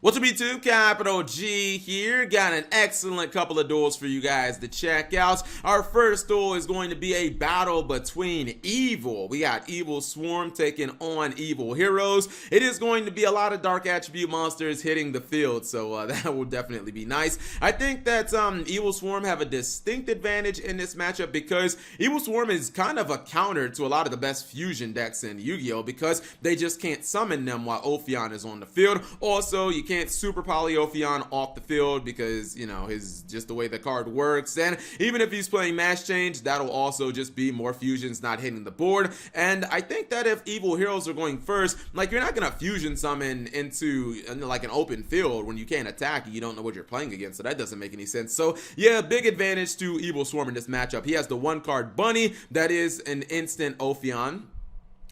What's up YouTube, Capital G here. Got an excellent couple of duels for you guys to check out. Our first duel is going to be a battle between evil. We got Evilswarm taking on evil heroes. It is going to be a lot of dark attribute monsters hitting the field, so that will definitely be nice. I think that Evilswarm have a distinct advantage in this matchup because Evilswarm is kind of a counter to a lot of the best fusion decks in Yu-Gi-Oh! Because they just can't summon them while Ophion is on the field. Also, you can't super poly Ophion off the field because, you know, his just the way the card works. And even if he's playing Mass Change, that'll also just be more fusions not hitting the board. And I think that if evil heroes are going first, like, you're not gonna fusion summon into like an open field when you can't attack and you don't know what you're playing against, so that doesn't make any sense. So yeah, big advantage to Evilswarm in this matchup. He has the one card Bunny that is an instant Ophion.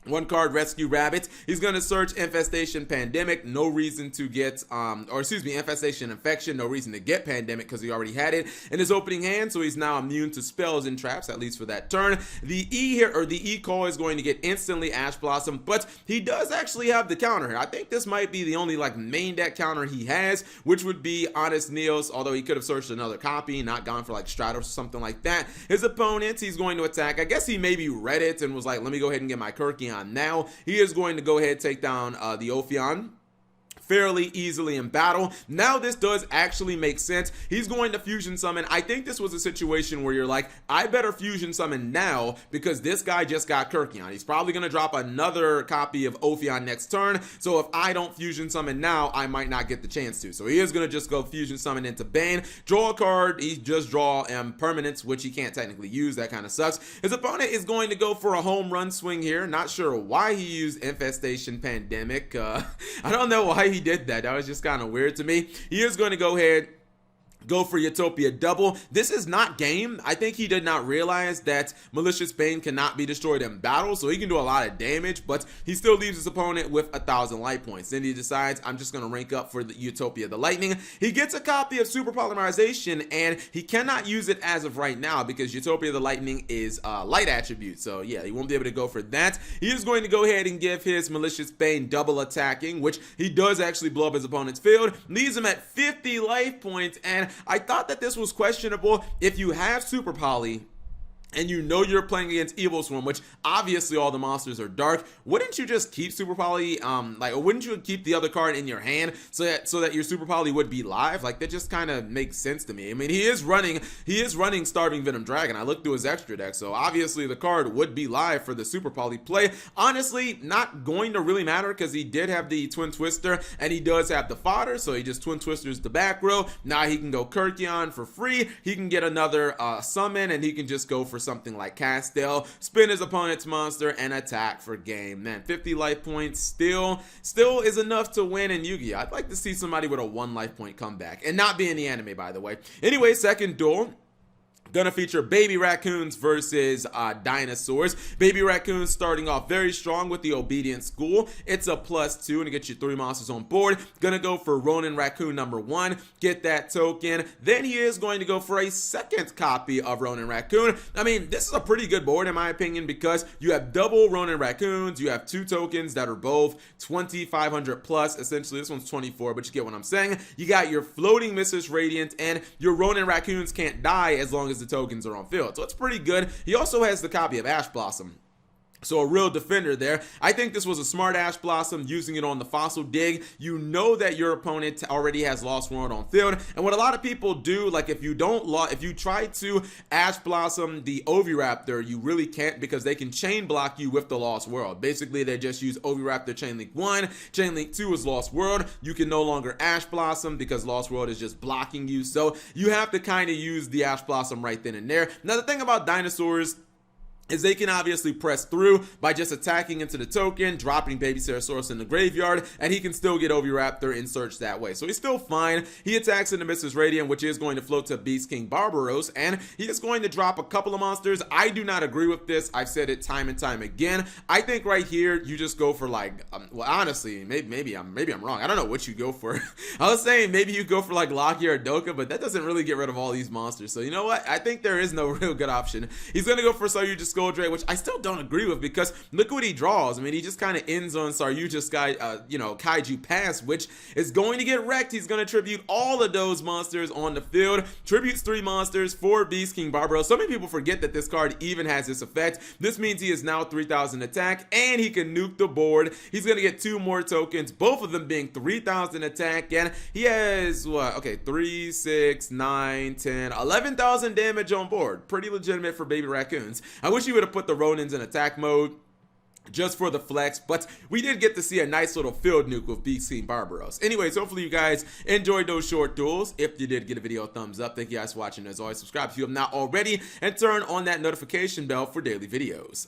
One card Rescue Rabbit. He's gonna search Infestation Pandemic. No reason to get Infestation Infection. No reason to get Pandemic because he already had it in his opening hand, so he's now immune to spells and traps, at least for that turn. The E here, or the E call, is going to get instantly Ash Blossom, but he does actually have the counter here. I think this might be the only like main deck counter he has, which would be Honest Neos, although he could have searched another copy, not gone for like Stratos or something like that. His opponent, he's going to attack. I guess he maybe read it and was like, let me go ahead and get my Kirky on now. He is going to go ahead and take down the Ophion fairly easily in battle. Now this does actually make sense. He's going to fusion summon. I think this was a situation where you're like, I better fusion summon now because this guy just got Kirkion. He's probably going to drop another copy of Ophion next turn, so if I don't fusion summon now, I might not get the chance to. So he is going to just go fusion summon into Bane, draw a card. He just draw permanents, which he can't technically use. That kind of sucks. His opponent is going to go for a home run swing here. Not sure why he used Infestation Pandemic. I don't know why he did that. That was just kind of weird to me. He is going to go ahead, go for Utopia double. This is not game. I think he did not realize that Malicious Bane cannot be destroyed in battle, so he can do a lot of damage, but he still leaves his opponent with 1,000 life points. Then he decides, I'm just going to rank up for the Utopia the Lightning. He gets a copy of Super Polymerization, and he cannot use it as of right now because Utopia the Lightning is light attribute, so yeah, he won't be able to go for that. He is going to go ahead and give his Malicious Bane double attacking, which he does actually blow up his opponent's field, leaves him at 50 life points. And I thought that this was questionable. If you have Super Poly and you know you're playing against Evilswarm, which obviously all the monsters are dark, wouldn't you just keep Super Poly, or wouldn't you keep the other card in your hand so that your Super Poly would be live? Like, that just kind of makes sense to me. I mean, he is running Starving Venom Dragon. I looked through his extra deck, so obviously the card would be live for the Super Poly play. Honestly, not going to really matter because he did have the Twin Twister and he does have the fodder, so he just Twin Twisters the back row. Now he can go Kirkion for free. He can get another summon, and he can just go for something like Castell, spin his opponent's monster, and attack for game. Man, 50 life points still is enough to win in Yu-Gi-Oh! I'd like to see somebody with a 1 life point comeback, and not be in the anime, by the way. Anyway, second duel gonna feature Baby Raccoons versus Dinosaurs. Baby Raccoons starting off very strong with the Obedient School. It's a +2 and it gets you 3 monsters on board. Gonna go for Ronin Raccoon number 1, get that token. Then he is going to go for a second copy of Ronin Raccoon. I mean, this is a pretty good board in my opinion because you have double Ronin Raccoons, you have 2 tokens that are both 2,500 plus. Essentially, this one's 24, but you get what I'm saying. You got your floating Mrs. Radiant, and your Ronin Raccoons can't die as long as the tokens are on field, so it's pretty good. He also has the copy of Ash Blossom, so a real defender there. I think this was a smart Ash Blossom, using it on the Fossil Dig. You know that your opponent already has Lost World on field, and what a lot of people do, like if you try to Ash Blossom the Oviraptor, you really can't because they can chain block you with the Lost World. Basically, they just use Oviraptor Chainlink 1, Chainlink 2 is Lost World. You can no longer Ash Blossom because Lost World is just blocking you, so you have to kind of use the Ash Blossom right then and there. Now, the thing about Dinosaurs is they can obviously press through by just attacking into the token, dropping Baby Ceratosaurus in the graveyard, and he can still get Oviraptor in search that way. So he's still fine. He attacks into Mrs. Radiant, which is going to float to Beast King Barbaros, and he is going to drop a couple of monsters. I do not agree with this. I've said it time and time again. I think right here you just go for like, well, honestly, maybe I'm wrong. I don't know what you go for. I was saying maybe you go for like Locky or Doka, but that doesn't really get rid of all these monsters. So you know what? I think there is no real good option. He's going to go for Soyuja Scoldray, which I still don't agree with because look what he draws. I mean, he just kind of ends on Saryuja's Kaiju Pass, which is going to get wrecked. He's going to tribute all of those monsters on the field. Tributes 3 monsters, 4 Beast King Barbaros. So many people forget that this card even has this effect. This means he is now 3,000 attack and he can nuke the board. He's going to get 2 more tokens, both of them being 3,000 attack, and he has what? Okay, 3, 6, 9, 10, 11,000 damage on board. Pretty legitimate for baby raccoons. I wish he would have put the Ronins in attack mode just for the flex, but we did get to see a nice little field nuke with Beast King Barbaros. Anyways, hopefully you guys enjoyed those short duels. If you did, give a video a thumbs up. Thank you guys for watching. As always, subscribe if you have not already, and turn on that notification bell for daily videos.